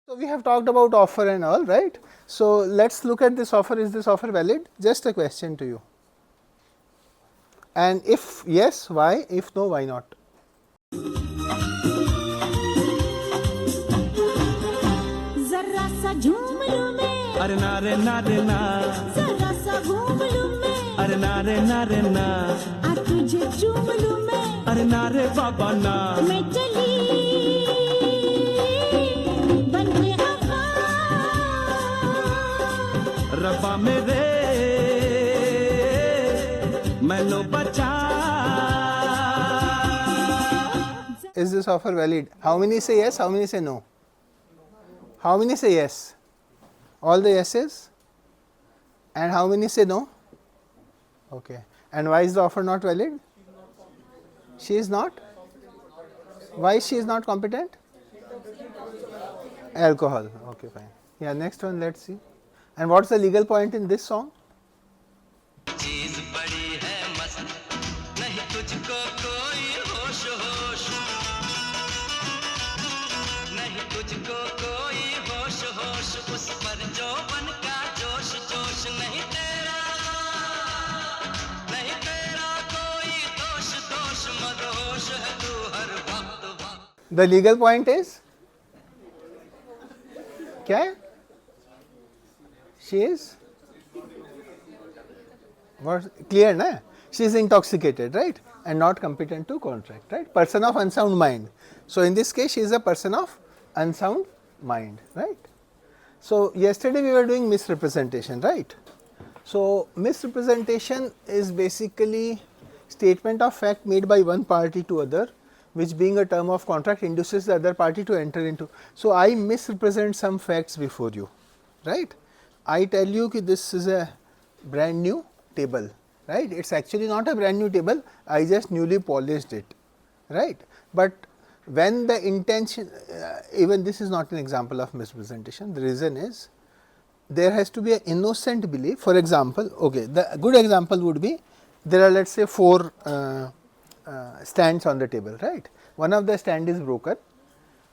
So, we have talked about offer and all, right. So, let us look at this offer. Is this offer valid? Just a question to you. And if yes, why? If no, why not? अरे ना रे ना रे ना जरा सा घूम लूं मैं अरे ना रे ना रे ना आ तुझे चूम लूं मैं अरे ना रे बाबा ना मैं चली बन के आका रब्बा मेरे मैनू बचा. Is this offer valid? How many say yes? How many say no? How many say yes? All the yeses? And how many say no? Okay. And why is the offer not valid? She is not? Why she is not competent? Alcohol. Okay, fine. Yeah, next one, let's see. And what's the legal point in this song? The legal point is क्या है? She is what clear na? She is intoxicated, right, and not competent to contract, right? Person of unsound mind. So in this case, she is a person of unsound mind, right? So yesterday we were doing misrepresentation, right? So misrepresentation is basically statement of fact made by one party to other, which being a term of contract induces the other party to enter into. So I misrepresent some facts before you, right? I tell you that this is a brand new table, right? It is actually not a brand new table, I just newly polished it, right? But when the intention, even this is not an example of misrepresentation, the reason is there has to be an innocent belief. For example, okay, the good example would be there are, let us say, 4 stands on the table, right? One of the stand is broken.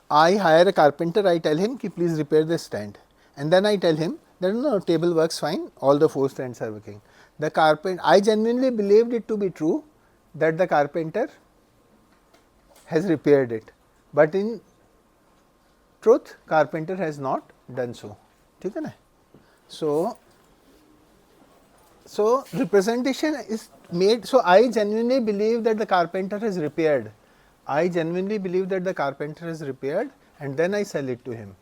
I hire a carpenter, I tell him ki please repair the stand, and then I tell him that no, table works fine, all the 4 stands are working. The carpenter, I genuinely believed it to be true that the carpenter has repaired it, but in truth carpenter has not done so. ठीक है ना? So representation is made. So I genuinely believe that the carpenter has repaired. I genuinely believe that the carpenter has repaired, and then I sell it to him.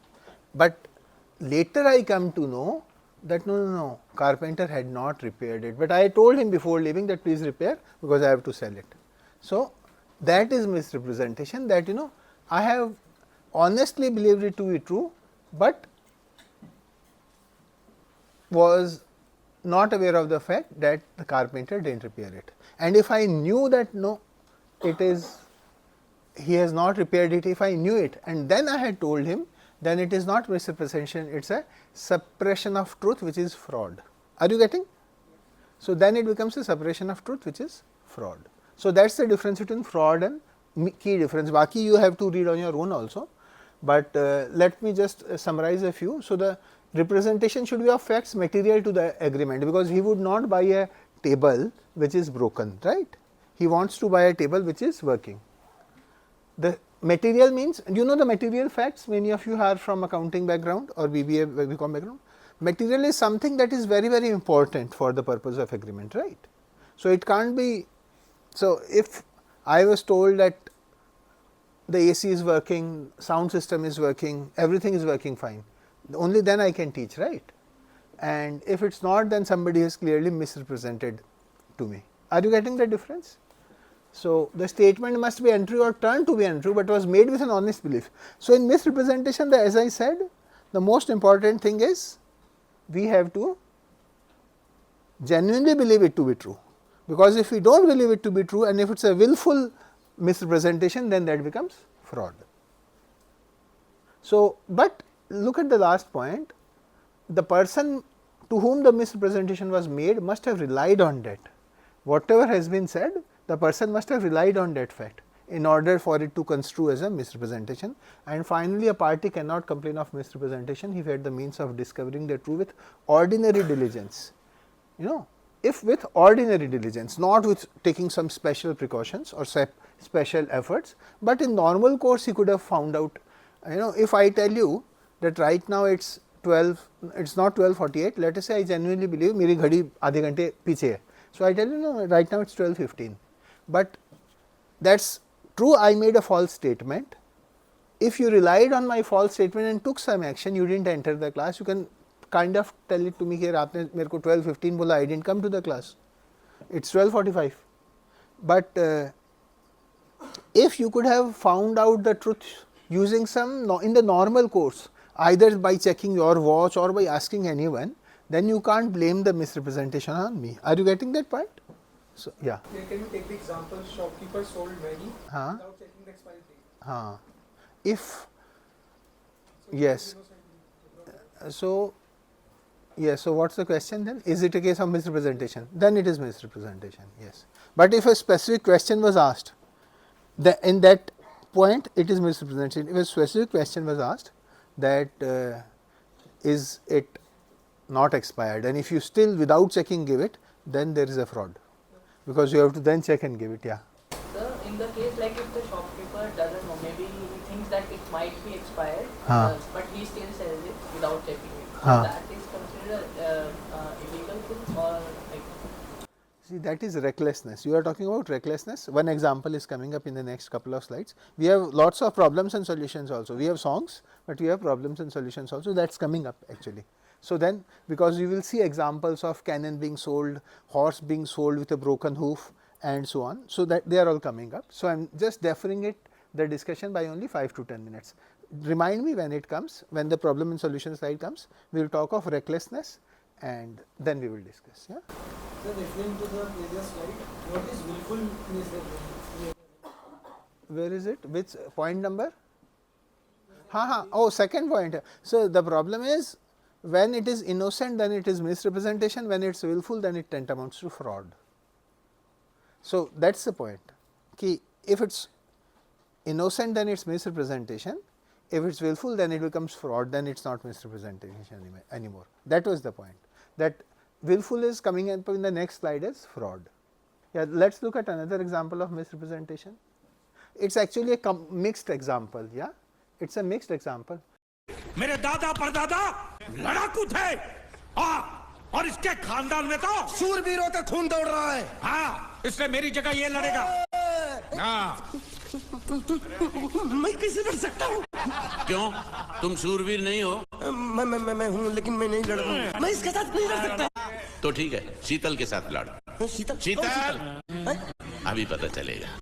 But later I come to know that no, carpenter had not repaired it. But I told him before leaving that please repair because I have to sell it. So that is misrepresentation, that I have honestly believed it to be true, but was not aware of the fact that the carpenter did not repair it. And if I knew that no, it is, he has not repaired it, if I knew it and then I had told him, then it is not misrepresentation, it is a suppression of truth, which is fraud. Are you getting? So then it becomes a suppression of truth, which is fraud. So that is the difference between fraud and key difference. Baki you have to read on your own also, but let me just summarize a few. So the representation should be of facts material to the agreement, because he would not buy a table which is broken, right? He wants to buy a table which is working. The material means, you know the material facts, many of you are from accounting background or BBA, BCom background. Material is something that is very, very important for the purpose of agreement, right? So it can't be, so if I was told that the AC is working, sound system is working, everything is working fine, only then I can teach, right? And if it is not, then somebody has clearly misrepresented to me. Are you getting the difference? So the statement must be untrue or turned to be untrue, but was made with an honest belief. So in misrepresentation, as I said, the most important thing is we have to genuinely believe it to be true, because if we do not believe it to be true and if it is a willful misrepresentation, then that becomes fraud. So, but look at the last point, the person to whom the misrepresentation was made must have relied on that. Whatever has been said, the person must have relied on that fact. in order for it to construe as a misrepresentation. And finally, a party cannot complain of misrepresentation if he had the means of discovering the truth with ordinary diligence. If with ordinary diligence, not with taking some special precautions or special efforts, but in normal course he could have found out. If I tell you that right now it's 12, it's not 12:48. Let us say I genuinely believe मेरी घड़ी आधे घंटे पीछे है. So I tell you, no, right now it's 12:15. But that's true, I made a false statement. If you relied on my false statement and took some action, you didn't enter the class, you can kind of tell it to me here, आपने मेरे को 12:15 बोला, I didn't come to the class. It's 12:45. But if you could have found out the truth using in the normal course, either by checking your watch or by asking anyone, then you can't blame the misrepresentation on me. Are you getting that point? So, yeah. Can you take the example, shopkeeper sold many without checking the expiry date? If, yes. So, yes, so what's the question then? Is it a case of misrepresentation? Then it is misrepresentation, yes. But if a specific question was asked, in that point it is misrepresentation. If a specific question was asked that is it not expired, and if you still without checking give it, then there is a fraud, because you have to then check and give it. Yeah. Sir, in the case like if the shopkeeper doesn't know, maybe he thinks that it might be expired, but he still sells it without checking it. That is considered illegal thing, or like? See, that is recklessness. You are talking about recklessness. One example is coming up in the next couple of slides. We have lots of problems and solutions also. We have songs, but we have problems and solutions also. That's coming up actually. So then, because you will see examples of cannon being sold, horse being sold with a broken hoof, and so on. So that they are all coming up. So I am just deferring the discussion by only 5 to 10 minutes. Remind me when it comes, when the problem and solution slide comes, we will talk of recklessness, and then we will discuss. Yeah. So referring to the previous slide, what is willful misrepresentation? Where is it? Which point number? Oh, second point. So the problem is, when it is innocent, then it is misrepresentation. When it's willful, then it tantamounts to fraud. So that's the point. If it's innocent, then it's misrepresentation. If it's willful, then it becomes fraud. Then it's not misrepresentation anymore. That was the point. That willful is coming up in the next slide as fraud. Yeah, let's look at another example of misrepresentation. It's actually a mixed example. Yeah, it's a mixed example. मेरे दादा परदादा लड़ाकू थे, और इसके खानदान में तो शूरवीरों का खून दौड़ रहा है। हाँ, इसलिए मेरी जगह ये लड़ेगा। मैं कैसे लड़ सकता हूँ? क्यों? तुम शूरवीर नहीं हो? मैं हूँ, लेकिन मैं नहीं लड़ रहा हूँ। मैं इसके साथ नहीं लड़ सकता। तो ठीक है, शीतल के साथ लड़। शीतल, अभी पता चलेगा।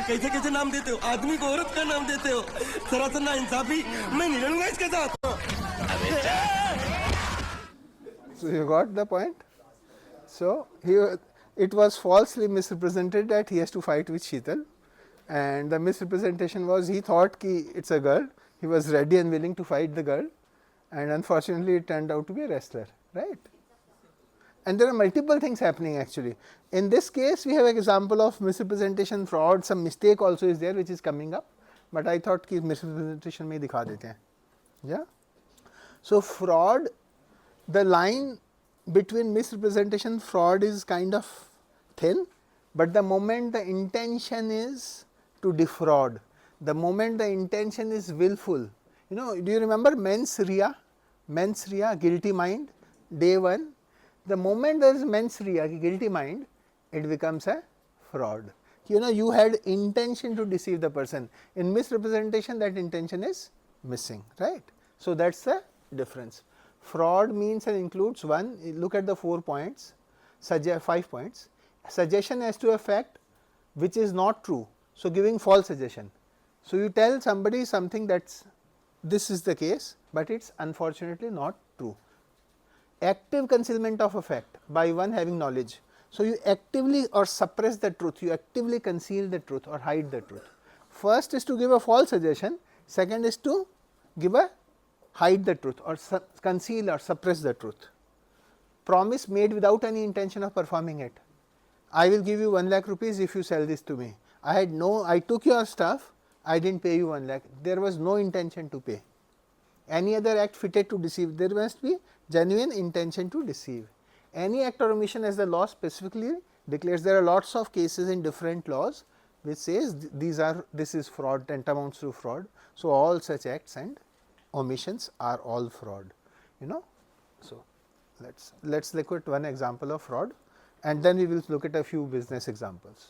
कैसे कैसे नाम देते हो? आदमी को औरत का नाम देते हो। सरासर ना इंसाफी। मैं नहीं लड़ूंगा इसके साथ। So you got the point. So it was falsely misrepresented that he has to fight with Sheetal, and the misrepresentation was he thought ki it's a girl. He was ready and willing to fight the girl, and unfortunately it turned out to be a wrestler, right? And there are multiple things happening actually. In this case, we have an example of misrepresentation, fraud, some mistake also is there which is coming up, but I thought कि misrepresentation में दिखा देते हैं. Yeah. So fraud, the line between misrepresentation and fraud is kind of thin, but the moment the intention is to defraud, the moment the intention is willful, do you remember mens rea, guilty mind, day one? The moment there is mens rea, guilty mind, it becomes a fraud. You had intention to deceive the person. In misrepresentation, that intention is missing, right? So that's the difference. Fraud means and includes one, look at the 4 points, 5 points. Suggestion as to a fact which is not true. So giving false suggestion. So you tell somebody something that's this is the case, but it is unfortunately not true. Active concealment of a fact by one having knowledge. So, you actively or suppress the truth, you actively conceal the truth or hide the truth. First is to give a false suggestion, second is to give a hide the truth or conceal or suppress the truth. Promise made without any intention of performing it. I will give you 1 lakh rupees if you sell this to me. I took your stuff, I did not pay you 1 lakh, there was no intention to pay. Any other act fitted to deceive, there must be genuine intention to deceive. Any act or omission, as the law specifically declares, there are lots of cases in different laws which says this is fraud, tantamounts to fraud. So, all such acts and omissions are all fraud, you know. So, let's look at one example of fraud and then we will look at a few business examples.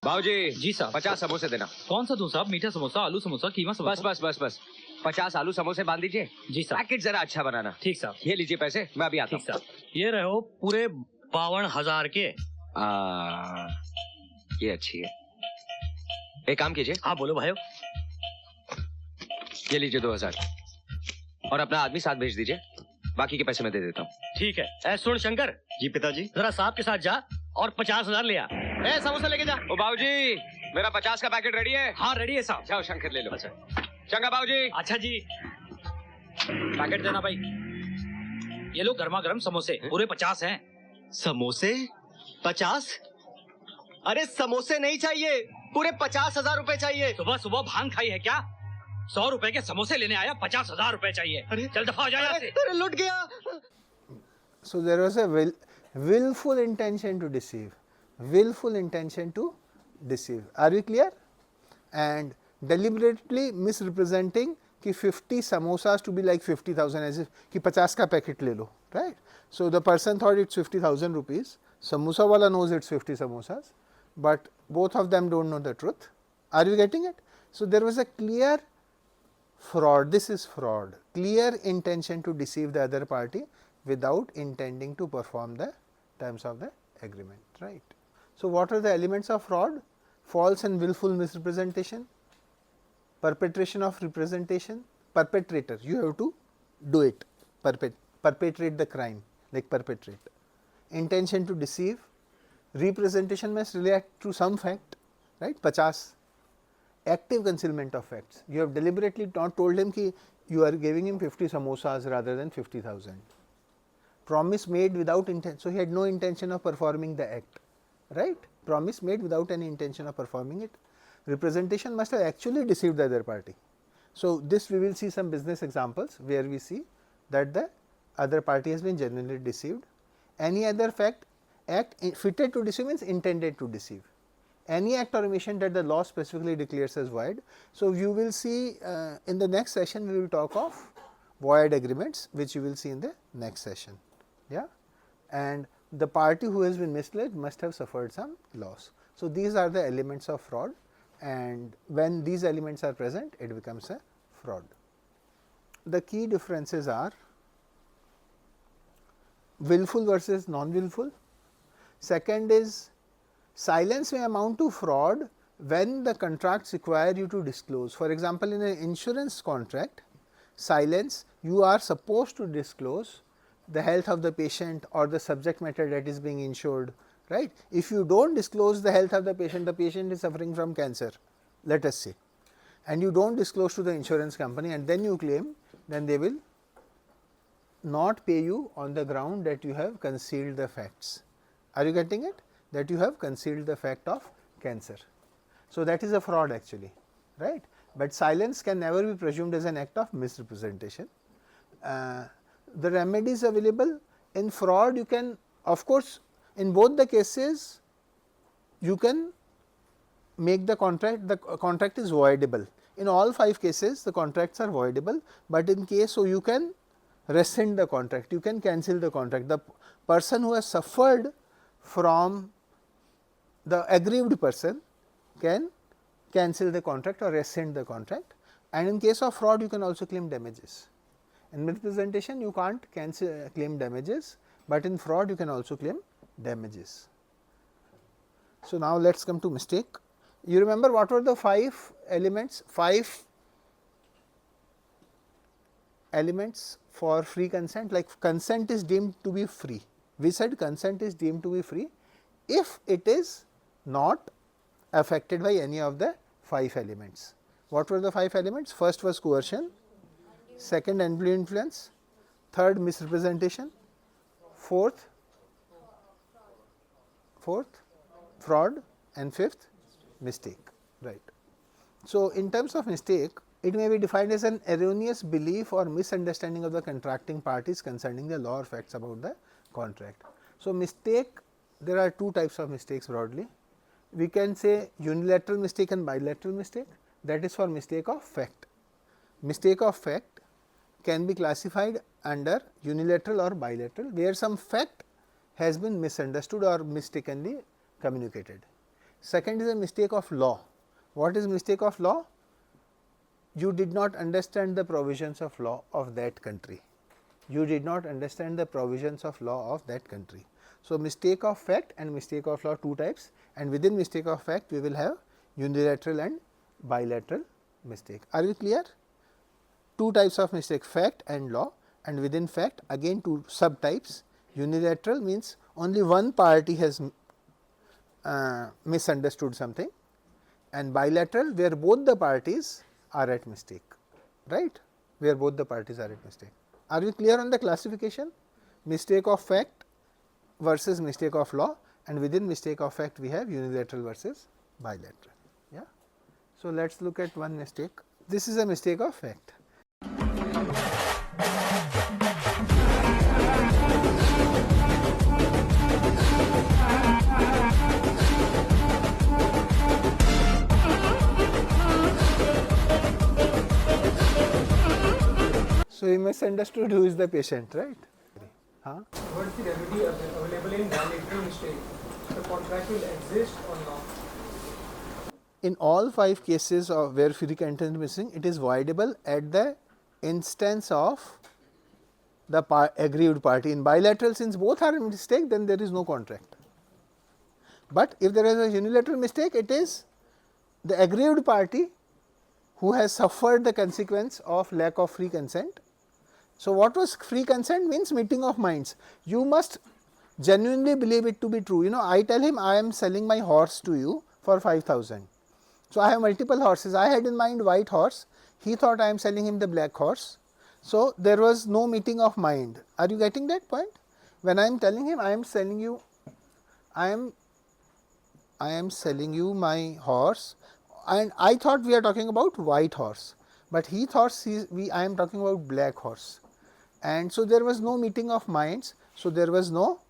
भाऊजी जी साहब 50 समोसे देना। कौन सा दूं साहब? मीठा समोसा, आलू समोसा, कीमा बस समोसा? बस बस बस 50 आलू समोसे बांध दीजिए। जी साहब। पैकेट जरा अच्छा बनाना। ठीक साहब। ये लीजिए पैसे, मैं अभी आता ठीक साहब। ये रहे हो पूरे 52,000 के। ये अच्छी है। एक काम कीजिए। हाँ बोलो भाइयों। ये लीजिए 2000 और अपना आदमी साथ भेज दीजिए, बाकी के पैसे मैं दे देता हूँ। ठीक है। सुन शंकर। जी पिताजी। जरा साहब के साथ जा और 50,000 ले आ। समोसा लेके जा। ओ बाबूजी, मेरा 50 का पैकेट रेडी है? हाँ रेडी है साहब। जाओ शंकर ले लो। अच्छा चंगा बाबूजी। अच्छा जी। पैकेट देना भाई। ये लो गर्मा गर्म समोसे पूरे 50 हैं। समोसे 50? अरे समोसे नहीं चाहिए, पूरे 50,000 रुपए चाहिए। सुबह सुबह भांग खाई है क्या? 100 रुपए के समोसे लेने आया, 50,000 रुपए चाहिए। चल दफा हो जा यहाँ से। अरे लुट गया। So, there was a willful intention to deceive, willful intention to deceive. Are we clear? And deliberately misrepresenting कि 50 samosas to be like 50,000 as if कि 50 का पैकेट ले लो, right? So, the person thought it's 50,000 rupees, samosa wala knows it's 50 samosas, but both of them don't know the truth. Are you getting it? So, there was a clear fraud, this is fraud, clear intention to deceive the other party without intending to perform the terms of the agreement, right. So, what are the elements of fraud? False and willful misrepresentation, perpetration of representation, perpetrator, you have to do it, perpetrate the crime, like perpetrate. Intention to deceive, representation must relate to some fact, right, 50. Active concealment of facts, you have deliberately not told him कि you are giving him 50 samosas rather than 50,000. Promise made without intent, so he had no intention of performing the act, right. Promise made without any intention of performing it. Representation must have actually deceived the other party. So, this we will see some business examples where we see that the other party has been genuinely deceived. Any other act fitted to deceive means intended to deceive. Any act or omission that the law specifically declares as void. So, you will see in the next session we will talk of void agreements, which you will see in the next session, yeah. And the party who has been misled must have suffered some loss. So, these are the elements of fraud, and when these elements are present it becomes a fraud. The key differences are willful versus non-willful. Second is silence may amount to fraud when the contracts require you to disclose. For example, in an insurance contract, silence, you are supposed to disclose the health of the patient or the subject matter that is being insured, right. If you do not disclose the health of the patient is suffering from cancer, let us say, and you do not disclose to the insurance company and then you claim, then they will not pay you on the ground that you have concealed the facts. Are you getting it? That you have concealed the fact of cancer. So, that is a fraud actually, right, but silence can never be presumed as an act of misrepresentation. The remedies available in fraud, you can, of course, in both the cases you can make the contract is voidable. In all 5 cases the contracts are voidable, but in case, so you can rescind the contract, you can cancel the contract. The person who has suffered from the aggrieved person can cancel the contract or rescind the contract, and in case of fraud you can also claim damages. In misrepresentation you can't claim damages, but in fraud you can also claim damages. So, now let us come to mistake. You remember what were the 5 elements? 5 elements for free consent, like consent is deemed to be free. We said consent is deemed to be free if it is not affected by any of the 5 elements. What were the 5 elements? First was coercion, second undue influence, third misrepresentation, fourth fraud, and fifth mistake, right. So, in terms of mistake, it may be defined as an erroneous belief or misunderstanding of the contracting parties concerning the law or facts about the contract. So, mistake, there are 2 types of mistakes broadly. We can say unilateral mistake and bilateral mistake, that is for mistake of fact. Mistake of fact can be classified under unilateral or bilateral, where some fact has been misunderstood or mistakenly communicated. Second is a mistake of law. What is mistake of law? You did not understand the provisions of law of that country. You did not understand the provisions of law of that country. So, mistake of fact and mistake of law, 2 types, and within mistake of fact we will have unilateral and bilateral mistake. Are you clear? 2 types of mistake, fact and law, and within fact again 2 subtypes. Unilateral means only one party has misunderstood something, and bilateral where both the parties are at mistake, right, where both the parties are at mistake. Are we clear on the classification? Mistake of fact versus mistake of law, and within mistake of fact we have unilateral versus bilateral. Yeah. So, let us look at one mistake. This is a mistake of fact. So, he misunderstood who is the patient, right? Huh? What is the remedy available in bilateral mistake? The contract will exist or not? In all 5 cases of where free consent is missing, it is voidable at the instance of the aggrieved party. In bilateral, since both are a mistake, then there is no contract. But if there is a unilateral mistake, it is the aggrieved party who has suffered the consequence of lack of free consent. So, what was free consent? Means meeting of minds. You must genuinely believe it to be true. You know, I tell him I am selling my horse to you for 5,000. So, I have multiple horses. I had in mind white horse. He thought I am selling him the black horse. So, there was no meeting of mind. Are you getting that point? When I am telling him I am selling you, I am selling you my horse, and I thought we are talking about white horse, but he thought I am talking about black horse. And so, there was no meeting of minds. So, there was no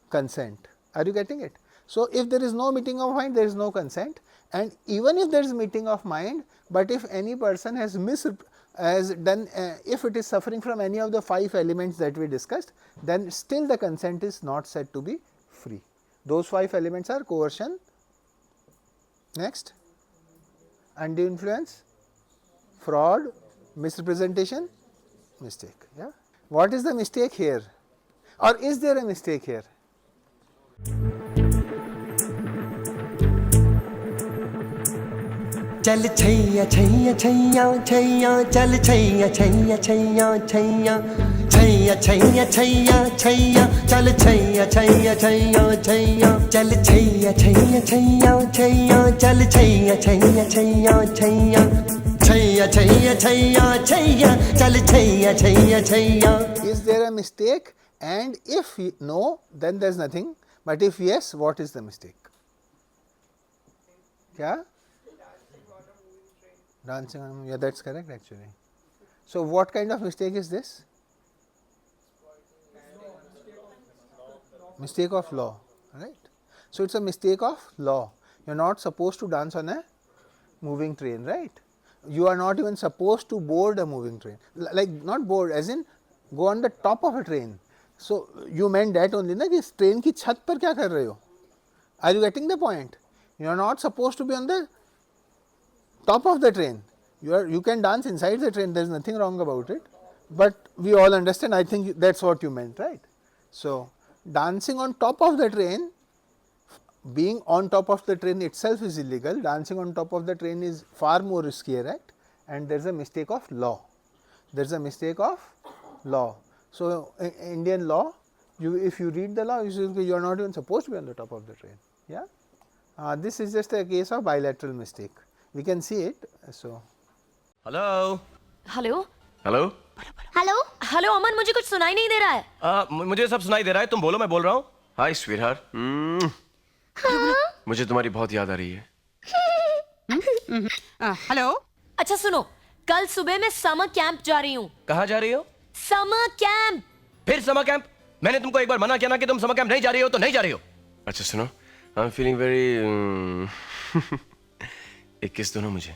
consent. Are you getting it? So, if there is no meeting of mind, there is no consent, and even if there is meeting of mind, but if any person has done, if it is suffering from any of the 5 elements that we discussed, then still the consent is not said to be free. Those 5 elements are coercion, next undue influence, fraud, misrepresentation, mistake. Yeah. What is the mistake here, or is there a mistake here? चल छैया छैया छैया छैया चल छैया छैया छैया छैया छैया छैया छैया छैया चल छैया छैया छैया छैया चल छैया छैया छैया छैया चल छैया छैया छैया छैया छैया छैया छैया छैया चल Chaiyya Chaiyya Chaiyya. Is there a mistake? And if no, then there is nothing, but if yes, what is the mistake? Yeah? Dancing on, yeah, that is correct actually. So, what kind of mistake is this? Mistake of law, right. So, it is a mistake of law. You are not supposed to dance on a moving train, right. You are not even supposed to board a moving train, like not board as in go on the top of a train. So, you meant that only na ki train ki chhat par kya kar rahe ho? Are you getting the point? You are not supposed to be on the top of the train. You can dance inside the train, there is nothing wrong about it, but we all understand, I think that is what you meant, right. So, dancing on top of the train being on top of the train itself is illegal, dancing on top of the train is far more riskier act, and there is a mistake of law. There is a mistake of law. So, in Indian law, if you read the law, you are not even supposed to be on the top of the train. Yeah, this is just a case of bilateral mistake. We can see it. So, hello hello hello hello hello Aman, मुझे कुछ सुनाई नहीं दे रहा है। मुझे सब सुनाई दे रहा है, तुम बोलो, मैं बोल रहा हूँ। हाय स्वीटहार्ट, मुझे तुम्हारी बहुत याद आ रही है। हेलो। अच्छा सुनो, कल सुबह मैं समर कैंप जा रही हूँ। कहाँ जा रही हो? Summer camp. फिर समर कैंप? मैंने तुमको एक बार मना किया ना कि तुम समर कैंप नहीं जा रही हो, तो नहीं जा रही हो। अच्छा सुनो, आई एम फीलिंग वेरी एक किस दो ना मुझे।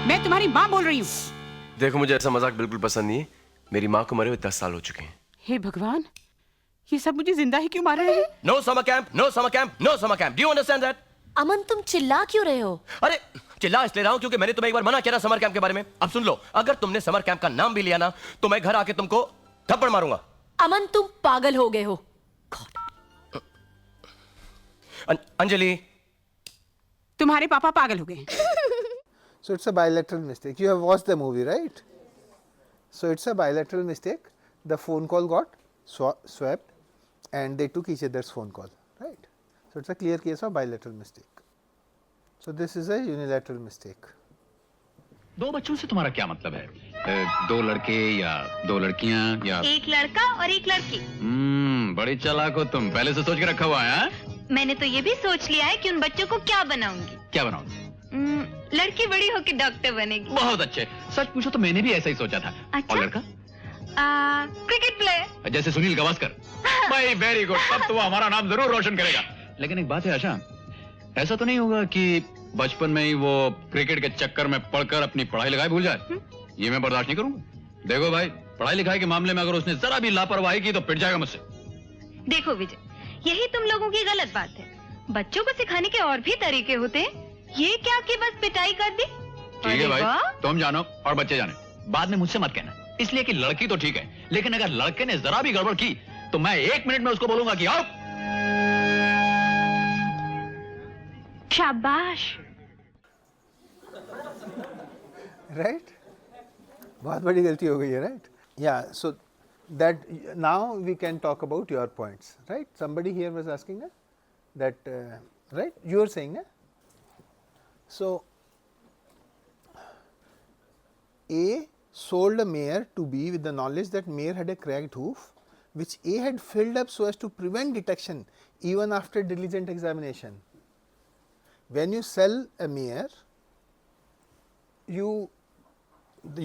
मैं तुम्हारी माँ बोल रही हूँ। देखो, मुझे ऐसा मजाक बिल्कुल पसंद नहीं है। मेरी माँ को मरे हुए 10 साल हो चुके हैं। हे भगवान, ये सब मुझे जिंदा ही क्यों मार रहे हैं? No summer camp, no summer camp, no summer camp. Do you understand that? Aman, तुम चिल्ला क्यों रहे हो? अरे चिल्ला इसलिए रहा हूं क्योंकि मैंने तुम्हें एक बार मना किया ना समर कैंप के बारे में। अब सुन लो, अगर तुमने समर कैंप का नाम भी लिया ना, तो मैं घर आके तुमको थप्पड़ मारूंगा। अमन, तुम पागल हो गए हो। अंजलि, तुम्हारे पापा पागल हो गए। so it's a bilateral mistake. You have watched the movie, right? So it's a bilateral mistake. The phone call got swept, and they took each other's phone call, right? So it's a clear case of bilateral mistake. So this is a unilateral mistake. दो बच्चों से तुम्हारा क्या मतलब है? दो लड़के या दो लड़कियां या एक लड़का और एक लड़की। बड़ी चालाक हो तुम, पहले से सोच के रखा हुआ है? मैंने तो ये भी सोच लिया है कि उन बच्चों को क्या बनाऊंगी। क्या बनाओगे? लड़की बड़ी होकर डॉक्टर बनेगी। बहुत अच्छे, सच पूछो तो मैंने भी ऐसा ही सोचा था। अच्छा? और लड़का? क्रिकेट प्लेयर, जैसे सुनील गावस्कर। भाई वेरी गुड, अब तो वो हमारा नाम जरूर रोशन करेगा। लेकिन एक बात है आशा, ऐसा तो नहीं होगा कि बचपन में ही वो क्रिकेट के चक्कर में पढ़कर अपनी पढ़ाई लिखाई भूल जाए? ये मैं बर्दाश्त नहीं करूंगा। देखो भाई, पढ़ाई लिखाई के मामले में अगर उसने जरा भी लापरवाही की तो पिट जाएगा मुझसे। देखो विजय, यही तुम लोगों की गलत बात है। बच्चों को सिखाने के और भी तरीके होते हैं। ये क्या कि बस पिटाई कर दी? ठीक है भाई, तुम जानो और बच्चे जाने, बाद में मुझसे मत कहना। इसलिए कि लड़की तो ठीक है, लेकिन अगर लड़के ने जरा भी गड़बड़ की तो मैं 1 मिनट में उसको बोलूंगा कि आओ। शाबाश। Right? बहुत बड़ी गलती हो गई है, right? Yeah, so that now we can talk about your points, right? Somebody here was asking that, right? You are saying, so A sold a mare to B with the knowledge that mare had a cracked hoof, which A had filled up so as to prevent detection even after diligent examination. When you sell a mare, you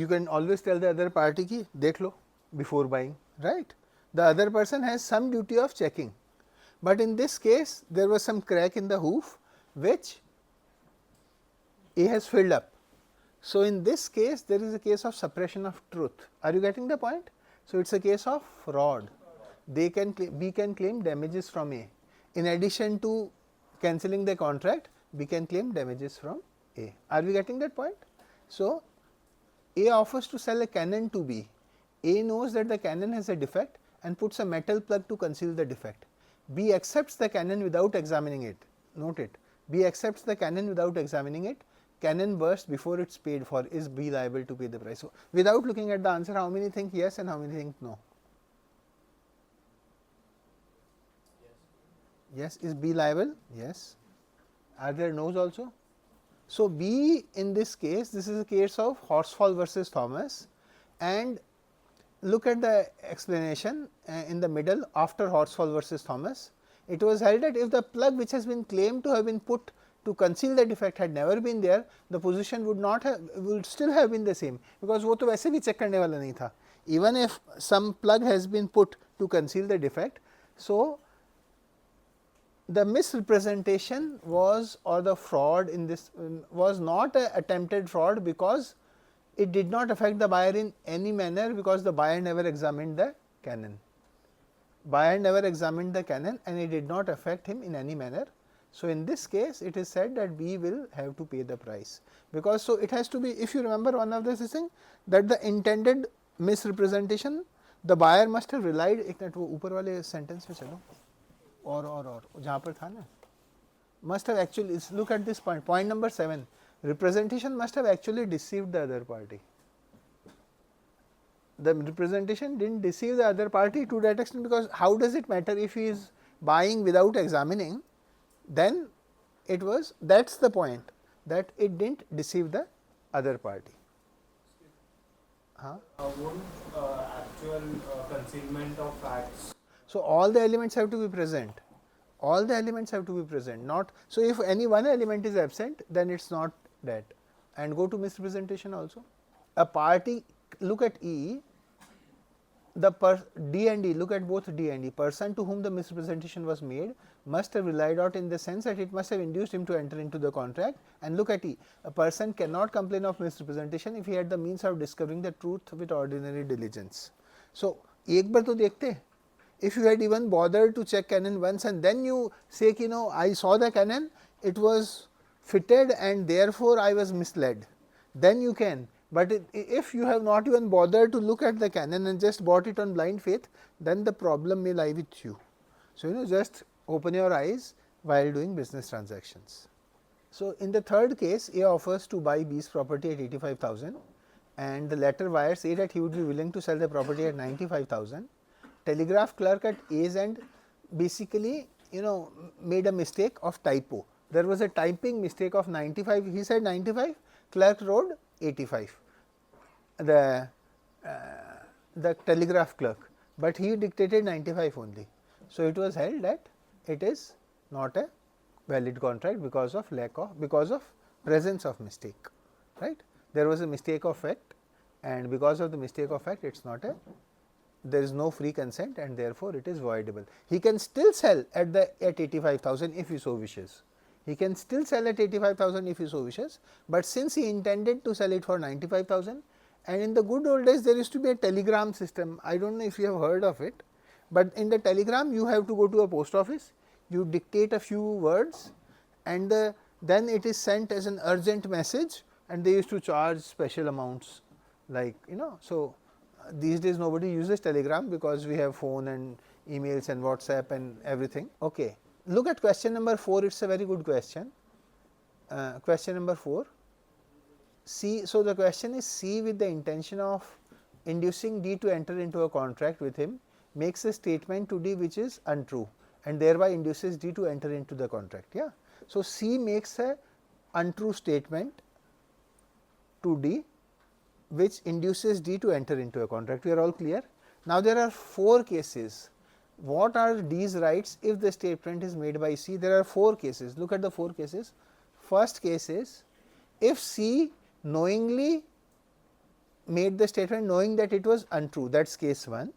can always tell the other party ki dekh lo before buying, right? The other person has some duty of checking, but in this case there was some crack in the hoof which A has filled up. So, in this case there is a case of suppression of truth. Are you getting the point? So, it is a case of fraud. They can B can claim damages from A. In addition to cancelling the contract, B can claim damages from A. Are we getting that point? So, A offers to sell a cannon to B. A knows that the cannon has a defect and puts a metal plug to conceal the defect. B accepts the cannon without examining it. Note it. B accepts the cannon without examining it. Cannon bursts before it is paid for. Is B liable to pay the price? So, without looking at the answer, how many think yes and how many think no? Yes. Is B liable? Yes. Are there no's also? So, B in this case, this is a case of Horsfall versus Thomas, and look at the explanation in the middle after Horsfall versus Thomas. It was held that if the plug which has been claimed to have been put to conceal the defect had never been there, the position would still have been the same, because वो तो वैसे भी check करने वाला नहीं था. Even if some plug has been put to conceal the defect, so the misrepresentation was, or the fraud in this was not a attempted fraud, because it did not affect the buyer in any manner, because the buyer never examined the cannon. Buyer never examined the cannon and it did not affect him in any manner. So, in this case it is said that B will have to pay the price, because so it has to be, if you remember one of this thing, that the intended misrepresentation, the buyer must have relied. एक minute वो ऊपर वाले sentence में चलो, और जहाँ पर था ना, must have actually, look at this point, point number 7, representation must have actually deceived the other party. The representation did not deceive the other party to that extent, because how does it matter if he is buying without examining, then it was, that is the point, that it did not deceive the other party. Won't actual concealment of facts? So, all the elements have to be present, all the elements have to be present, not, so if any one element is absent, then it is not that. And go to misrepresentation also. A party, look at E, the D and E, look at both D and E, person to whom the misrepresentation was made must have relied on, in the sense that it must have induced him to enter into the contract. And look at E, a person cannot complain of misrepresentation if he had the means of discovering the truth with ordinary diligence. So, एक बार तो देखते, if you had even bothered to check canon once and then you say, you know, I saw the canon, it was fitted and therefore I was misled, then you can. But if you have not even bothered to look at the canon and just bought it on blind faith, then the problem may lie with you. So, you know, just open your eyes while doing business transactions. So, in the third case, A offers to buy B's property at 85,000 and the letter wires A that he would be willing to sell the property at 95,000. Telegraph clerk at A's end basically, you know, made a mistake of typo. There was a typing mistake of 95, he said 95, clerk wrote 85, the telegraph clerk, but he dictated 95 only. So, it was held that it is not a valid contract because of presence of mistake, right. There was a mistake of fact, and because of the mistake of fact, it is not a, there is no free consent, and therefore, it is voidable. He can still sell at 85,000 if he so wishes. He can still sell at 85,000 if he so wishes, but since he intended to sell it for 95,000, and in the good old days there used to be a telegram system, I do not know if you have heard of it, but in the telegram you have to go to a post office, you dictate a few words and then it is sent as an urgent message, and they used to charge special amounts, like, you know. So, these days nobody uses telegram because we have phone and emails and WhatsApp and everything. Okay. Look at question number 4, it is a very good question. Question number 4, C. So, the question is, C with the intention of inducing D to enter into a contract with him makes a statement to D which is untrue and thereby induces D to enter into the contract. Yeah. So, C makes a untrue statement to D which induces D to enter into a contract. We are all clear. Now, there are 4 cases. What are D's rights if the statement is made by C? There are 4 cases. Look at the 4 cases. First case is, if C knowingly made the statement knowing that it was untrue, that is case 1.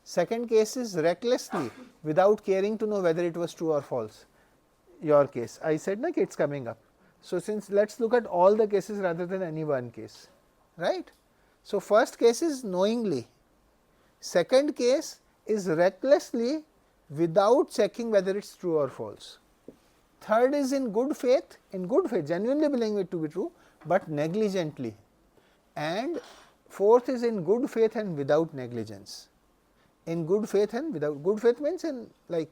Second case is recklessly without caring to know whether it was true or false, your case. I said like it is coming up. So, since let us look at all the cases rather than any one case, right. So, first case is knowingly, second case is recklessly without checking whether it is true or false. Third is in good faith, genuinely believing it to be true, but negligently. And fourth is in good faith and without negligence. In good faith and without, good faith means in, like,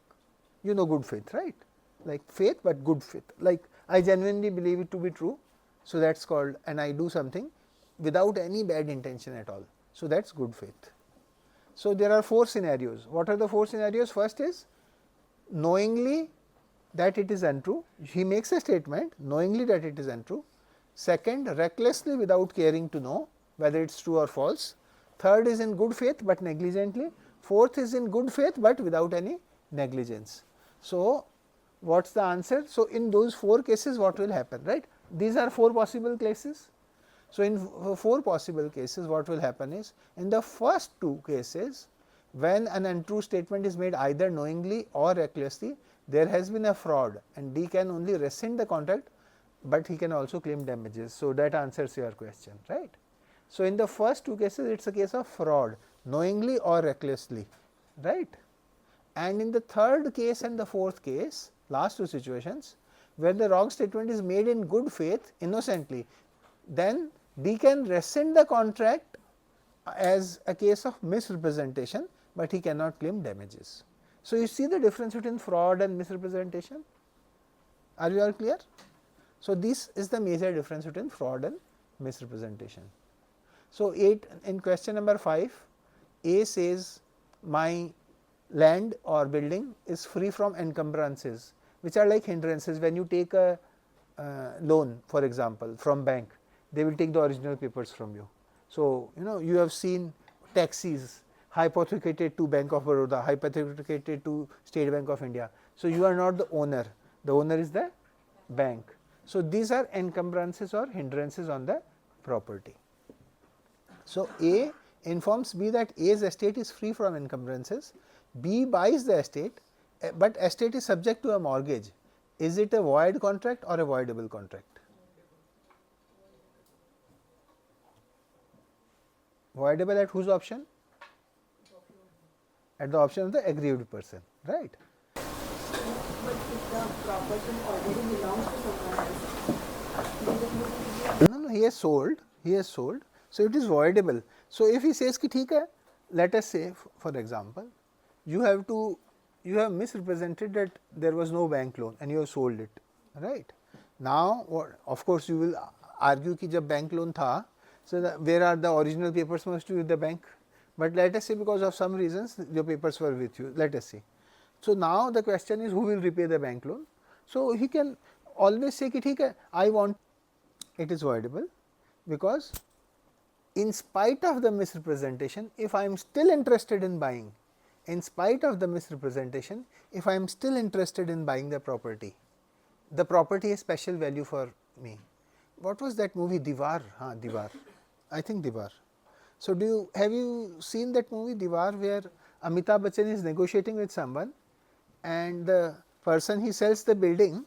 you know, good faith, right, like faith but good faith, like I genuinely believe it to be true. So, that is called, and I do something without any bad intention at all. So, that is good faith. So, there are 4 scenarios. What are the 4 scenarios? First is knowingly that it is untrue, he makes a statement knowingly that it is untrue. Second, recklessly without caring to know whether it is true or false. Third is in good faith but negligently. Fourth is in good faith but without any negligence. So, what is the answer? So, in those 4 cases what will happen, right? These are 4 possible cases. So, in 4 possible cases what will happen is, in the first 2 cases when an untrue statement is made either knowingly or recklessly, there has been a fraud and D can only rescind the contract, but he can also claim damages. So, that answers your question, right. So, in the first 2 cases it is a case of fraud knowingly or recklessly, right. And in the third case and the fourth case, last 2 situations, where the wrong statement is made in good faith innocently, then D can rescind the contract as a case of misrepresentation, but he cannot claim damages. So, you see the difference between fraud and misrepresentation. Are you all clear? So, this is the major difference between fraud and misrepresentation. So, in question number 5, A says my land or building is free from encumbrances, which are like hindrances. When you take a loan, for example, from bank, they will take the original papers from you. So, you have seen taxis hypothecated to Bank of Baroda, hypothecated to State Bank of India. So, you are not the owner is the bank. So, these are encumbrances or hindrances on the property. So, A informs B that A's estate is free from encumbrances, B buys the estate, but estate is subject to a mortgage. Is it a void contract or a voidable contract? Voidable at whose option? At the option of the aggrieved person, right? But if the property already belongs to someone else, No, he has sold, so it is voidable. So, if he says ki theek hai, let us say for example, you have misrepresented that there was no bank loan and you have sold it, right? Now, of course, you will argue ki jab bank loan tha, so where are the original papers must be with the bank? But let us say because of some reasons your papers were with you, let us say. So, now the question is who will repay the bank loan? So, he can always say ki theek hai, I want, it is voidable, because in spite of the misrepresentation, if I am still interested in buying, in spite of the misrepresentation, if I am still interested in buying the property has special value for me. What was that movie? Diwar? Diwar. I think Diwar. So, have you seen that movie Diwar, where Amitabh Bachchan is negotiating with someone and the person, he sells the building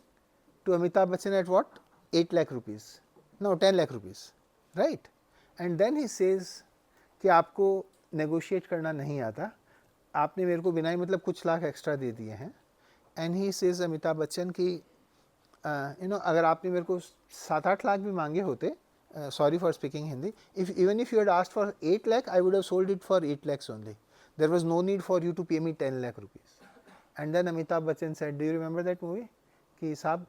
to Amitabh Bachchan at what? 8 lakh rupees. No, 10 lakh rupees, right? And then he says कि आपको negotiate करना नहीं आता, आपने मेरे को बिना ही मतलब कुछ लाख एक्स्ट्रा दे दिए हैं. And he says Amitabh Bachchan कि अगर आपने मेरे को 7-8 लाख भी मांगे होते, sorry for speaking Hindi, even if you had asked for 8 lakh, I would have sold it for 8 lakhs only. There was no need for you to pay me 10 lakh rupees. And then Amitabh Bachchan said, do you remember that movie? कि साहब,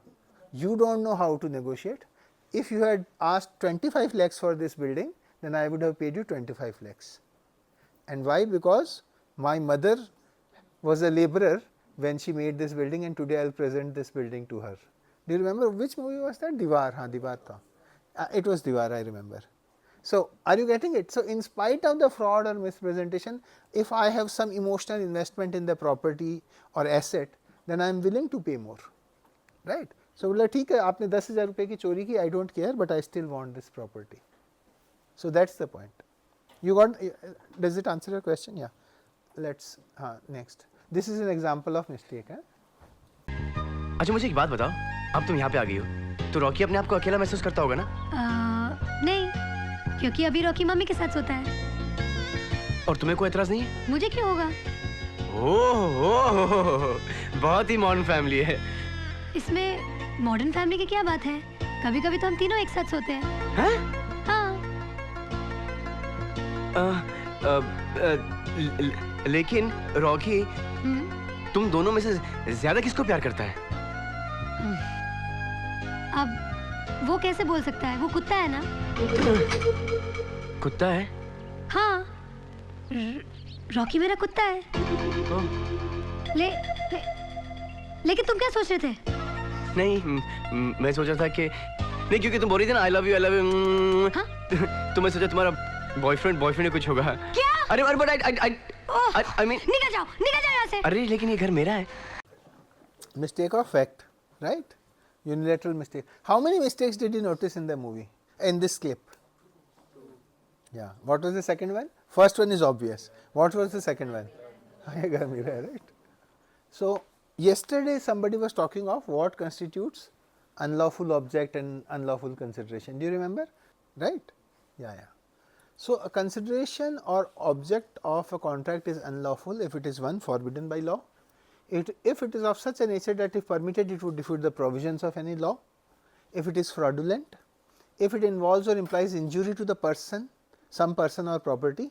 you don't know how to negotiate. If you had asked 25 lakhs for this building, then I would have paid you 25 lakhs. And why? Because my mother was a laborer when she made this building, and today I will present this building to her. Do you remember which movie was that? Diwar. Diwar tha. It was Diwar, I remember. So, are you getting it? So, in spite of the fraud or misrepresentation, if I have some emotional investment in the property or asset, then I am willing to pay more, right? So, बोला ठीक है, आपने 10,000 रुपए की चोरी की, I don't care, but I still want this property. So, that's the point. You got? Does it answer your question? Yeah. Let's next. This is an example of mistake. अच्छा, मुझे एक बात बताओ, अब तुम यहाँ पे आ गई हो, तो रॉकी अपने आप को अकेला महसूस करता होगा ना? नहीं, क्योंकि अभी रॉकी मम्मी के साथ सोता है. और तुम्हें कोई एतराज नहीं है? मुझे क्यों होगा? ओह, बहुत ही मॉडर्न फैमिली है. इसमें मॉडर्न फैमिली की क्या बात है? कभी-कभी तो हम तीनों एक साथ सोते हैं. हैं? हाँ. लेकिन रॉकी, तुम दोनों में से ज्यादा किसको प्यार करता है? अब वो कैसे बोल सकता है? वो कुत्ता है ना? कुत्ता है? हाँ, रॉकी मेरा कुत्ता है. लेकिन तुम क्या सोच रहे थे? नहीं, मैं सोच रहा था कि नहीं, क्योंकि तुम बोल रही थी ना आई लव यू. तो मैं सोचा तुम्हारा बॉयफ्रेंड कुछ होगा. क्या? अरे बट आई मीन, निकल जाओ यहाँ से. अरे लेकिन ये घर मेरा है. Mistake of fact, right? Unilateral mistake. How many mistakes did you notice in the movie, in this clip? Yeah. What was the second one? First one is obvious. What was the second one? Right? So, yesterday somebody was talking of what constitutes unlawful object and unlawful consideration. Do you remember? Right? Yeah. So, a consideration or object of a contract is unlawful if it is one forbidden by law, if it is of such a nature that if permitted it would defeat the provisions of any law, if it is fraudulent, if it involves or implies injury to the person, some person or property,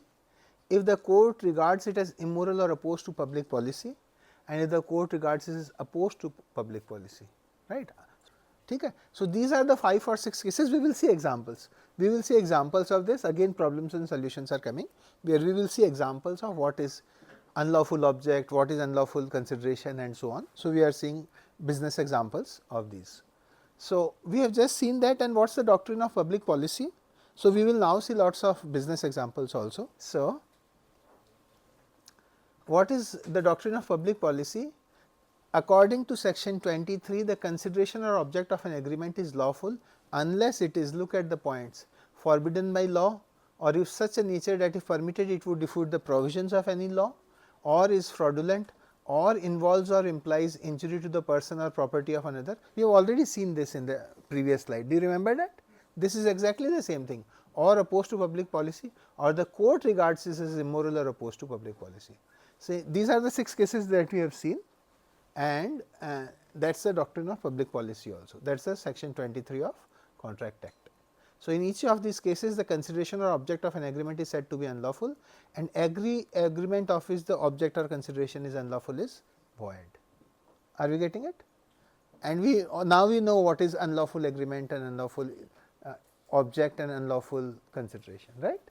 if the court regards it as immoral or opposed to public policy, and if the court regards it as opposed to public policy, right. ठीक है. So these are the 5 or 6 cases. We will see examples. We will see examples of this. Again, problems and solutions are coming, where we will see examples of what is unlawful object, what is unlawful consideration, and so on. So we are seeing business examples of these. So we have just seen that, and what's the doctrine of public policy? So we will now see lots of business examples also. So what is the doctrine of public policy? According to section 23, the consideration or object of an agreement is lawful unless it is, look at the points, forbidden by law, or if such a nature that if permitted it would defeat the provisions of any law, or is fraudulent, or involves or implies injury to the person or property of another. We have already seen this in the previous slide. Do you remember that? This is exactly the same thing, or opposed to public policy, or the court regards this as immoral or opposed to public policy. So these are the 6 cases that we have seen, and that is the doctrine of public policy also. That is the section 23 of Contract Act. So in each of these cases, the consideration or object of an agreement is said to be unlawful, and agreement of which the object or consideration is unlawful is void. Are we getting it? And we now we know what is unlawful agreement and unlawful object and unlawful consideration, right?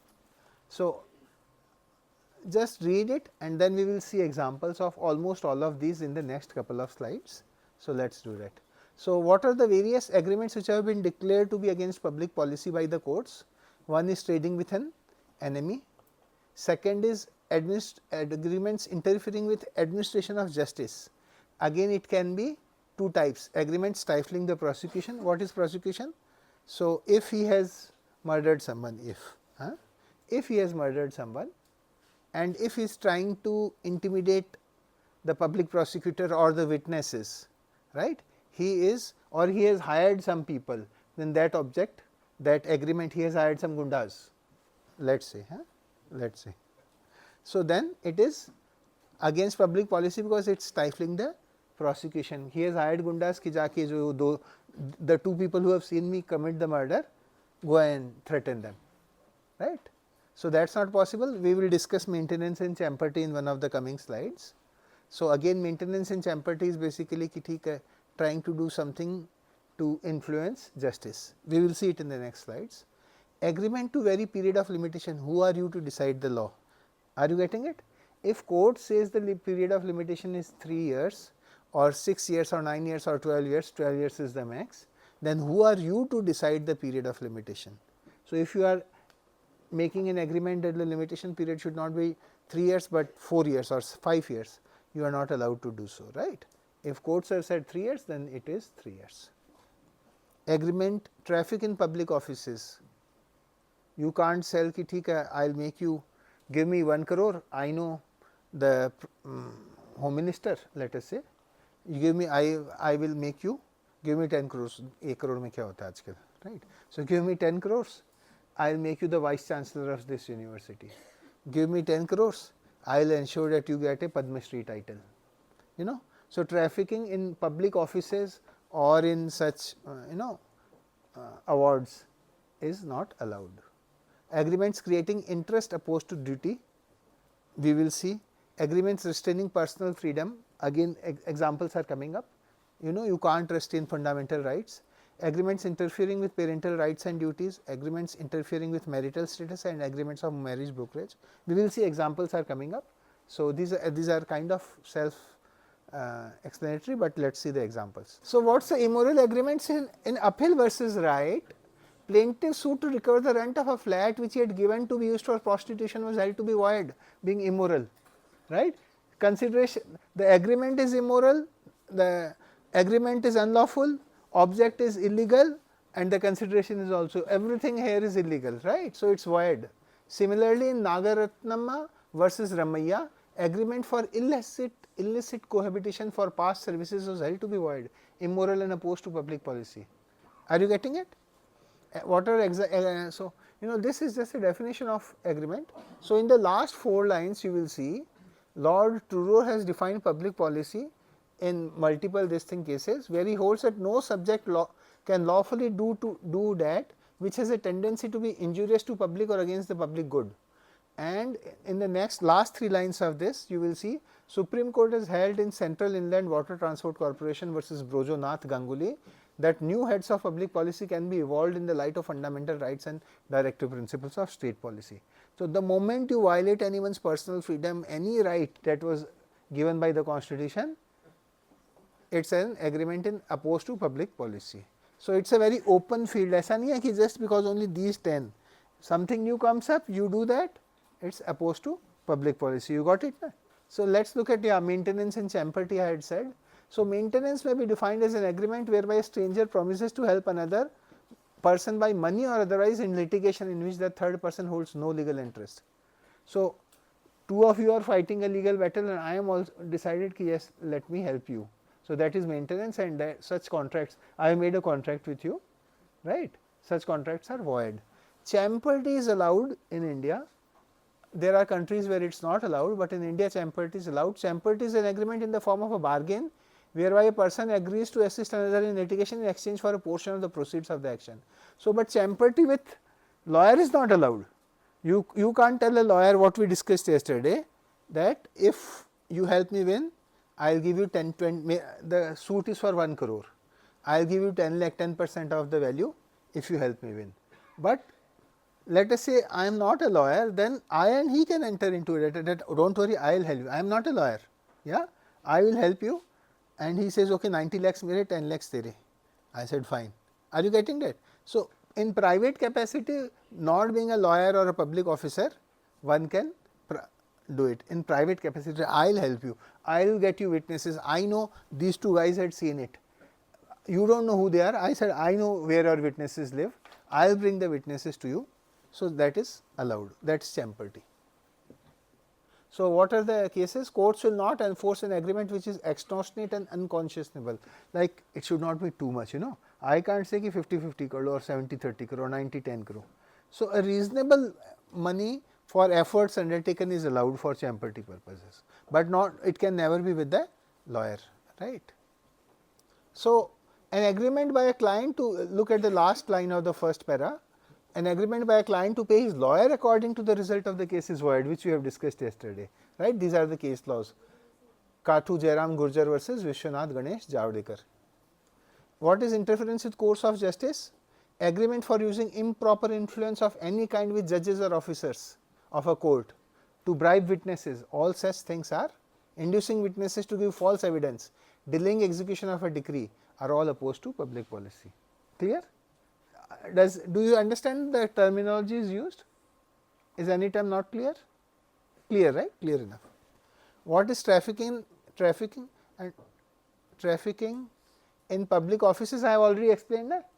So just read it, and then we will see examples of almost all of these in the next couple of slides. So let us do that. So what are the various agreements which have been declared to be against public policy by the courts? One is trading with an enemy. Second is agreements interfering with administration of justice. Again, it can be 2 types: agreements stifling the prosecution. What is prosecution? So if he has murdered someone, if he has murdered someone, and if he is trying to intimidate the public prosecutor or the witnesses, right, he is, or he has hired some people, then that object, that agreement, he has hired some gundas, let us say, let us say. So then it is against public policy because it is stifling the prosecution. He has hired gundas ki jaake jo the 2 people who have seen me commit the murder, go and threaten them, right. So that is not possible. We will discuss maintenance and champerty in one of the coming slides. So again, maintenance and champerty is basically ki theek hai, trying to do something to influence justice. We will see it in the next slides. Agreement to vary period of limitation. Who are you to decide the law? Are you getting it? If court says the period of limitation is 3 years or 6 years or 9 years or 12 years is the max, then who are you to decide the period of limitation? So if you are making an agreement that the limitation period should not be 3 years but 4 years or 5 years, you are not allowed to do so, right. If courts have said 3 years, then it is 3 years. Agreement, traffic in public offices. You can't sell ki theek hai, I will make you give me 1 crore, I know the home minister, let us say, you give me, I will make you give me 10 crores, 1 crore mein kya hota hai aajkal, right. So give me 10 crores, I will make you the vice chancellor of this university. Give me 10 crores, I will ensure that you get a Padma Shri title, you know. So trafficking in public offices or in such awards is not allowed. Agreements creating interest opposed to duty, we will see. Agreements restraining personal freedom, again examples are coming up. You can't restrain fundamental rights. Agreements interfering with parental rights and duties, agreements interfering with marital status, and agreements of marriage brokerage. We will see examples are coming up. So these are kind of self explanatory, but let us see the examples. So what is the immoral agreements in Uphill versus Wright? Plaintiff sued to recover the rent of a flat which he had given to be used for prostitution was held to be void, being immoral, right. Consideration, the agreement is immoral, the agreement is unlawful, object is illegal, and the consideration is also, everything here is illegal, right. So it is void. Similarly, in Nagaratnama versus Ramayya, agreement for illicit cohabitation for past services was held to be void, immoral and opposed to public policy. Are you getting it? What are so this is just a definition of agreement. So in the last 4 lines you will see Lord Truro has defined public policy in multiple cases, where he holds that no subject law can lawfully do that which has a tendency to be injurious to public or against the public good. And in the last 3 lines of this you will see Supreme Court has held in Central Inland Water Transport Corporation versus Brojo Nath Ganguly that new heads of public policy can be evolved in the light of fundamental rights and directive principles of state policy. So, the moment you violate anyone's personal freedom, any right that was given by the constitution, it is an agreement in opposed to public policy. So, it is a very open field. ऐसा नहीं है कि just because only these 10, something new comes up, you do that, it is opposed to public policy. You got it? Na? So, let us look at maintenance and champerty I had said. So, maintenance may be defined as an agreement whereby a stranger promises to help another person by money or otherwise in litigation in which the third person holds no legal interest. So, two of you are fighting a legal battle and I am also decided ki yes, let me help you. So, that is maintenance, and that such contracts, I have made a contract with you, right, such contracts are void. Champerty is allowed in India. There are countries where it is not allowed, but in India champerty is allowed. Champerty is an agreement in the form of a bargain whereby a person agrees to assist another in litigation in exchange for a portion of the proceeds of the action. So, but champerty with lawyer is not allowed. You can't tell a lawyer what we discussed yesterday, that if you help me win, I will give you 10, 20, the suit is for 1 crore, I will give you 10 lakh, 10% of the value if you help me win. But let us say I am not a lawyer, then I and he can enter into it, that do not worry, I will help you, I am not a lawyer, yeah, I will help you, and he says okay 90 lakhs mere, 10 lakhs tere. I said fine. Are you getting that? So, in private capacity, not being a lawyer or a public officer, one can do it. In private capacity, I will help you, I will get you witnesses, I know these two guys had seen it, you do not know who they are, I said I know where our witnesses live, I will bring the witnesses to you. So, that is allowed, that is champerty. So, what are the cases? Courts will not enforce an agreement which is extortionate and unconscionable, like it should not be too much, I can't say ki 50-50 crore or 70-30 crore or 90-10 crore. So, a reasonable money for efforts undertaken is allowed for champerty purposes, but not, it can never be with the lawyer, right. So, an agreement by a client to look at the last line of the first para, an agreement by a client to pay his lawyer according to the result of the case is void, which we have discussed yesterday, right. These are the case laws, Kathu Jairam Gurjar versus Vishwanath Ganesh Javdekar. What is interference with course of justice? Agreement for using improper influence of any kind with judges or officers of a court to bribe witnesses, all such things are, inducing witnesses to give false evidence, delaying execution of a decree, are all opposed to public policy. Clear? Do you understand the terminology is used? Is any term not clear? Clear, right? Clear enough. What is trafficking? Trafficking in public offices, I have already explained that.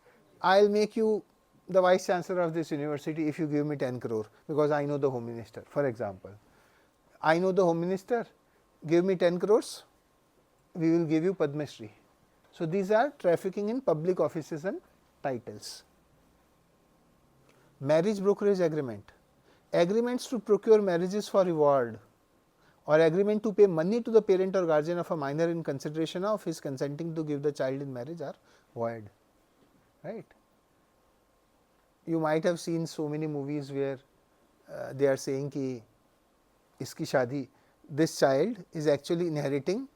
I will make you the vice chancellor of this university if you give me 10 crore, because I know the home minister, for example. I know the home minister, give me 10 crores, we will give you Padma Shri. So, these are trafficking in public offices and titles. Marriage brokerage agreement, agreements to procure marriages for reward, or agreement to pay money to the parent or guardian of a minor in consideration of his consenting to give the child in marriage are void, right. You might have seen so many movies where they are saying ki iski shadi, this child is actually inheriting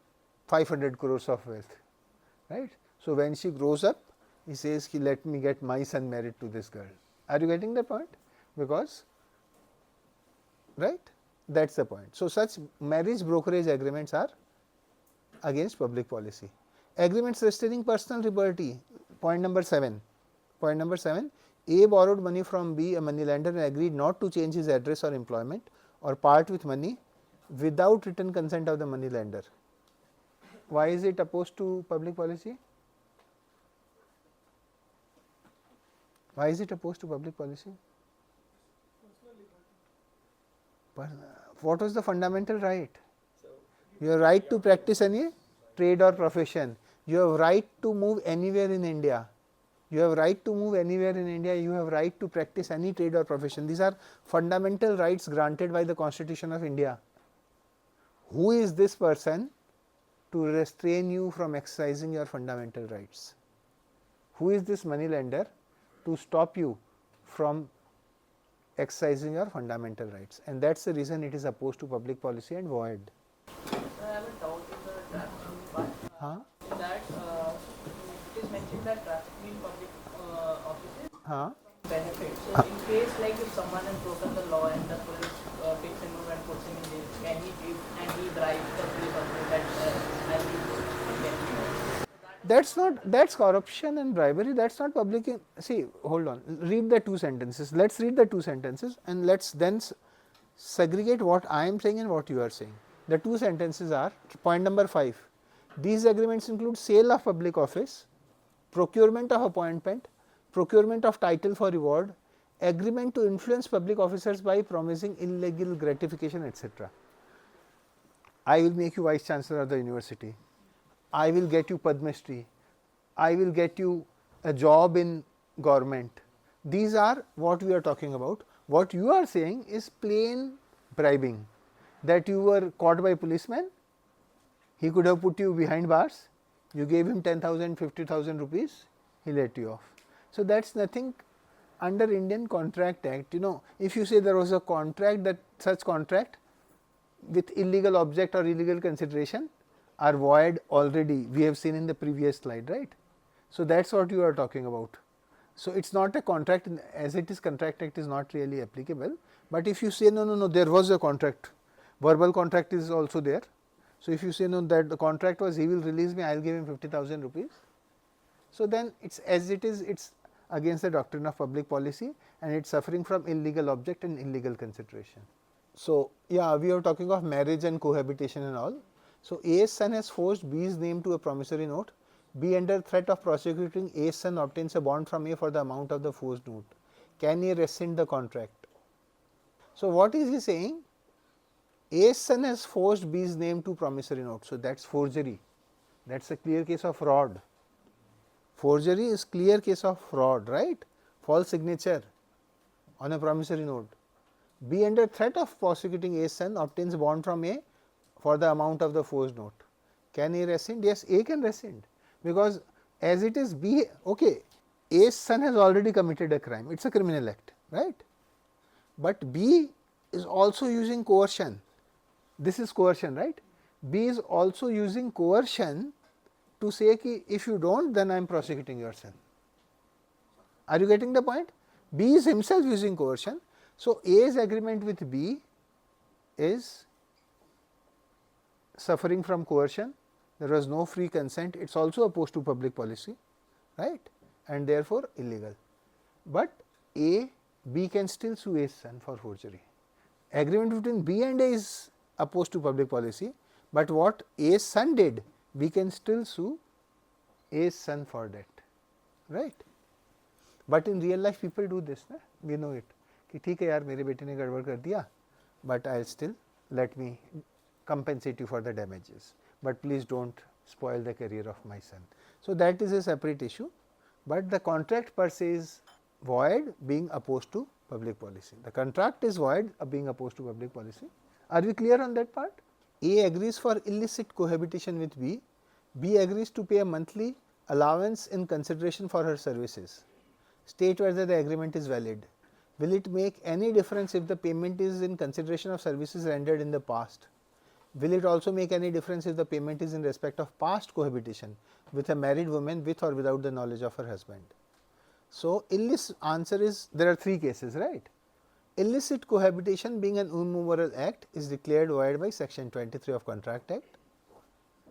500 crores of wealth, right. So, when she grows up, he says ki let me get my son married to this girl. Are you getting the point? Because, right, that is the point. So, such marriage brokerage agreements are against public policy. Agreements restraining personal liberty, point number 7. Point number 7, A borrowed money from B, a money lender, and agreed not to change his address or employment or part with money without written consent of the money lender. Why is it opposed to public policy? Why is it opposed to public policy? What was the fundamental right? Your right to practice any trade or profession. You have right to move anywhere in India. You have right to move anywhere in India. You have right to practice any trade or profession. These are fundamental rights granted by the Constitution of India. Who is this person to restrain you from exercising your fundamental rights? Who is this money lender to stop you from exercising your fundamental rights? And that is the reason it is opposed to public policy and void. I have a doubt in the trafficking part. In that, it is mentioned that benefit. So in case like if someone has broken the law and the police picks him up and puts him in jail, can he give and he bribes the police officer that I will That's corruption and bribery. That's not public. See, hold on. Read the two sentences. Let's read the two sentences and let's then segregate what I am saying and what you are saying. The two sentences are point number 5. These agreements include sale of public office, procurement of appointment, procurement of title for reward, agreement to influence public officers by promising illegal gratification, etc. I will make you vice chancellor of the university. I will get you Padma Shri. I will get you a job in government. These are what we are talking about. What you are saying is plain bribing, that you were caught by policeman, he could have put you behind bars, you gave him 10,000, 50,000 rupees, he let you off. So, that is nothing under Indian Contract Act. You know, if you say there was a contract, that such contract with illegal object or illegal consideration are void already, we have seen in the previous slide, right. So, that is what you are talking about. So, it is not a contract, as it is Contract Act is not really applicable, but if you say no, there was a contract, verbal contract is also there. So, if you say no, that the contract was he will release me, I will give him 50,000 rupees. So, then it is as it is against the doctrine of public policy and it is suffering from illegal object and illegal consideration. So, yeah, we are talking of marriage and cohabitation and all. So, A's son has forced B's name to a promissory note. B, under threat of prosecuting A's son, obtains a bond from A for the amount of the forced note. Can A rescind the contract? So, what is he saying? A's son has forced B's name to promissory note. So, that is forgery. That is a clear case of fraud. Forgery is clear case of fraud, right? False signature on a promissory note. B, under threat of prosecuting A's son, obtains bond from A for the amount of the forged note. Can A rescind? Yes, A can rescind, because as it is B, okay, A's son has already committed a crime, it is a criminal act, right. But B is also using coercion, this is coercion, right. B is also using coercion to say ki if you do not, then I am prosecuting your son. Are you getting the point? B is himself using coercion. So, A's agreement with B is suffering from coercion, there was no free consent, it is also opposed to public policy, right, and therefore illegal. But B can still sue A's son for forgery. Agreement between B and A is opposed to public policy, but what A's son did, B can still sue A's son for that, right. But in real life people do this, na? We know it, कि ठीक है यार मेरे बेटे ने गड़बड़ कर दिया, but I will still let me compensate you for the damages, but please do not spoil the career of my son. So, that is a separate issue, but the contract per se is void being opposed to public policy. The contract is void being opposed to public policy. Are we clear on that part? A agrees for illicit cohabitation with B. B agrees to pay a monthly allowance in consideration for her services. State whether the agreement is valid. Will it make any difference if the payment is in consideration of services rendered in the past? Will it also make any difference if the payment is in respect of past cohabitation with a married woman with or without the knowledge of her husband? So, illicit answer is there are 3 cases, right. Illicit cohabitation being an immoral act is declared void by section 23 of Contract Act.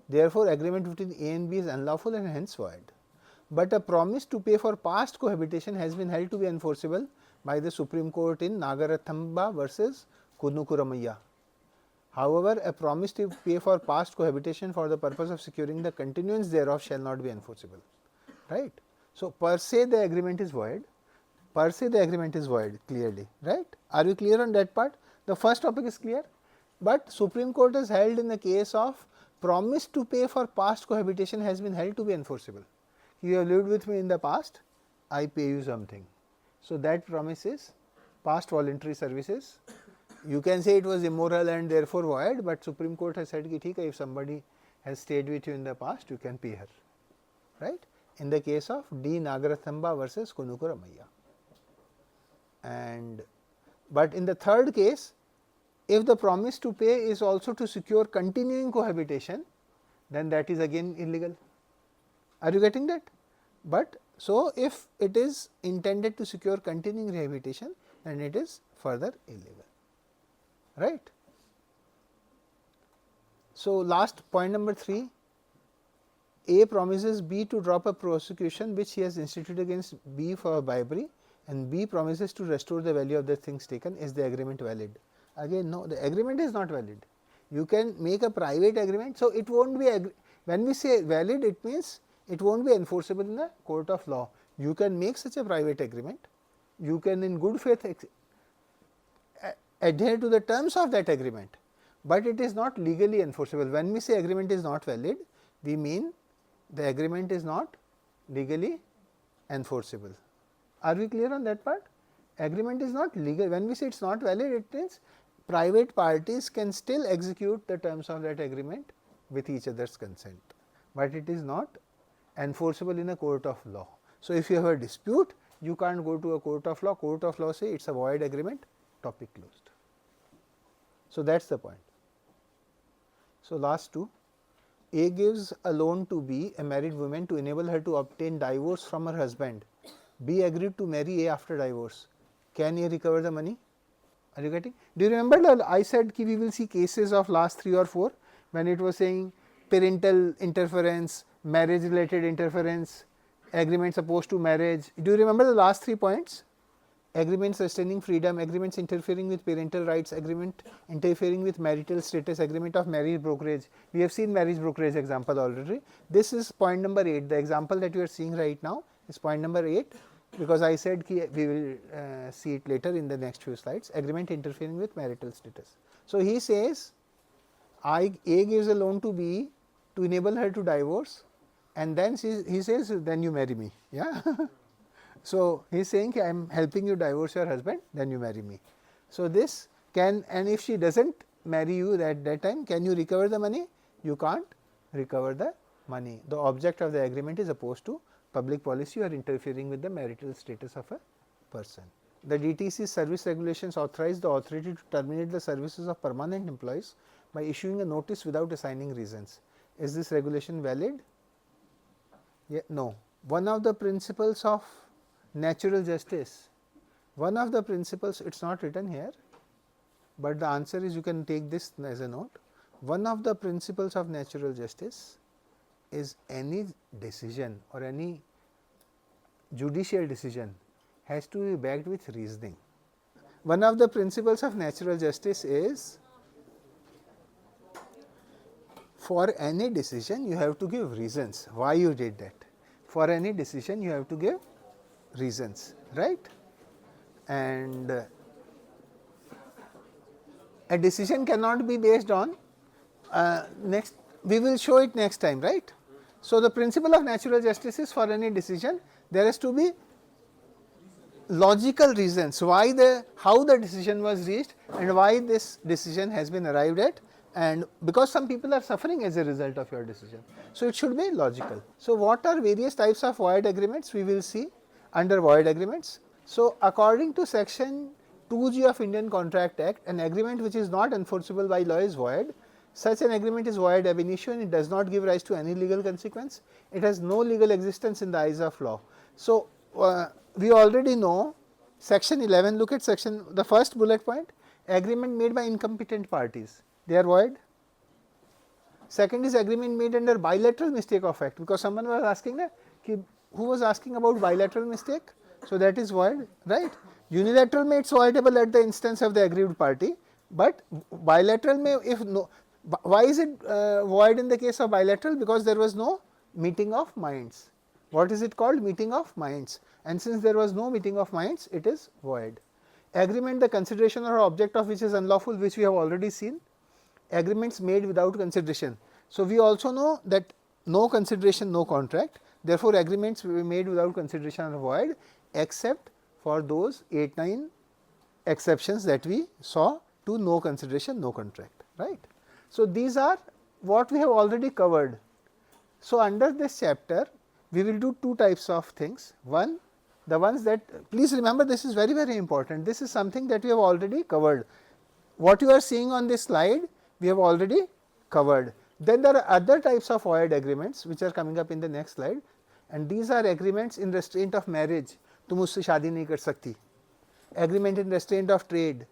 Therefore, agreement between A and B is unlawful and hence void. But a promise to pay for past cohabitation has been held to be enforceable by the Supreme Court in Nagarathamba versus Kunukuramaya. However, a promise to pay for past cohabitation for the purpose of securing the continuance thereof shall not be enforceable, right. So, per se the agreement is void, per se the agreement is void clearly, right. Are you clear on that part? The first topic is clear, but Supreme Court has held in the case of promise to pay for past cohabitation has been held to be enforceable. You have lived with me in the past, I pay you something. So, that promise is past voluntary services. You can say it was immoral and therefore void, but Supreme Court has said ki theek hai, if somebody has stayed with you in the past, you can pay her, right, in the case of D. Nagarathamba versus Kunukuramaya. And but in the third case, if the promise to pay is also to secure continuing cohabitation, then that is again illegal. Are you getting that? But So, if it is intended to secure continuing rehabilitation, then it is further illegal, right. So, last point number 3, A promises B to drop a prosecution which he has instituted against B for bribery, and B promises to restore the value of the things taken. Is the agreement valid? Again, no, the agreement is not valid. You can make a private agreement. So, it will not be, when we say valid, it means it will not be enforceable in the court of law. You can make such a private agreement, you can in good faith adhere to the terms of that agreement, but it is not legally enforceable. When we say agreement is not valid, we mean the agreement is not legally enforceable. Are we clear on that part? Agreement is not legal. When we say it is not valid, it means private parties can still execute the terms of that agreement with each other's consent, but it is not enforceable in a court of law. So, if you have a dispute, you can't go to a court of law say it is a void agreement, topic closed. So, that is the point. So, last two, A gives a loan to B, a married woman, to enable her to obtain divorce from her husband. B agreed to marry A after divorce. Can A recover the money? Are you getting? Do you remember that I said we will see cases of last 3 or 4 when it was saying parental interference, marriage related interference, agreements opposed to marriage. Do you remember the last 3 points? Agreements sustaining freedom, agreements interfering with parental rights, agreement interfering with marital status, agreement of marriage brokerage. We have seen marriage brokerage example already. This is point number 8. The example that you are seeing right now is point number 8, because I said we will see it later in the next few slides. Agreement interfering with marital status. So, he says A gives a loan to B to enable her to divorce, and then he says then you marry me. Yeah. So, he is saying I am helping you divorce your husband, then you marry me. So, this can, and if she does not marry you at that time, can you recover the money? You can't recover the money. The object of the agreement is opposed to public policy or interfering with the marital status of a person. The DTC service regulations authorize the authority to terminate the services of permanent employees by issuing a notice without assigning reasons. Is this regulation valid? Yeah, no. One of the principles of natural justice, one of the principles, it is not written here, but the answer is, you can take this as a note. One of the principles of natural justice is any decision or any judicial decision has to be backed with reasoning. One of the principles of natural justice is, for any decision you have to give reasons why you did that. For any decision you have to give reasons, right? And a decision cannot be based on next, we will show it next time, right? So, the principle of natural justice is, for any decision there has to be logical reasons why how the decision was reached and why this decision has been arrived at, and because some people are suffering as a result of your decision. So, it should be logical. So, what are various types of void agreements we will see under void agreements. So, according to section 2G of Indian Contract Act, an agreement which is not enforceable by law is void. Such an agreement is void ab initio and it does not give rise to any legal consequence. It has no legal existence in the eyes of law. So, we already know section 11, look at section, the first bullet point, agreement made by incompetent parties, they are void. Second is agreement made under bilateral mistake of fact, because someone was asking that, who was asking about bilateral mistake? So, that is void, right. Unilateral may it is voidable at the instance of the aggrieved party, but bilateral may, if no, why is it void in the case of bilateral? Because there was no meeting of minds. What is it called? Meeting of minds, and since there was no meeting of minds, it is void. Agreement, the consideration or object of which is unlawful, which we have already seen. Agreements made without consideration. So, we also know that no consideration, no contract. Therefore, agreements made without consideration are void, except for those 8-9 exceptions that we saw to no consideration, no contract, right. So, these are what we have already covered. So, under this chapter we will do 2 types of things. One, the ones that, please remember, this is very, very important. This is something that we have already covered. What you are seeing on this slide, we have already covered. Then there are other types of void agreements which are coming up in the next slide. and these are agreements in restraint of marriage. तुम उससे शादी नहीं कर सकती. Agreement in restraint of trade.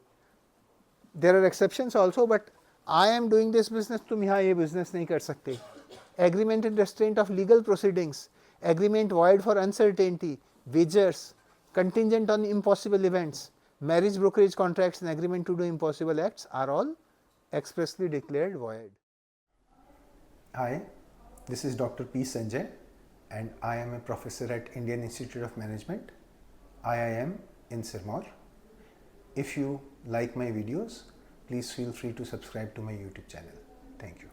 There are exceptions also, but I am doing this business, तुम यहाँ ये business नहीं कर सकते. Agreement in restraint of legal proceedings. Agreement void for uncertainty. Wagers. Contingent on impossible events. Marriage brokerage contracts and agreement to do impossible acts are all expressly declared void. Hi, this is Dr. P. Sanjay, and I am a professor at Indian Institute of Management, IIM in Sirmaur. If you like my videos, please feel free to subscribe to my YouTube channel. Thank you.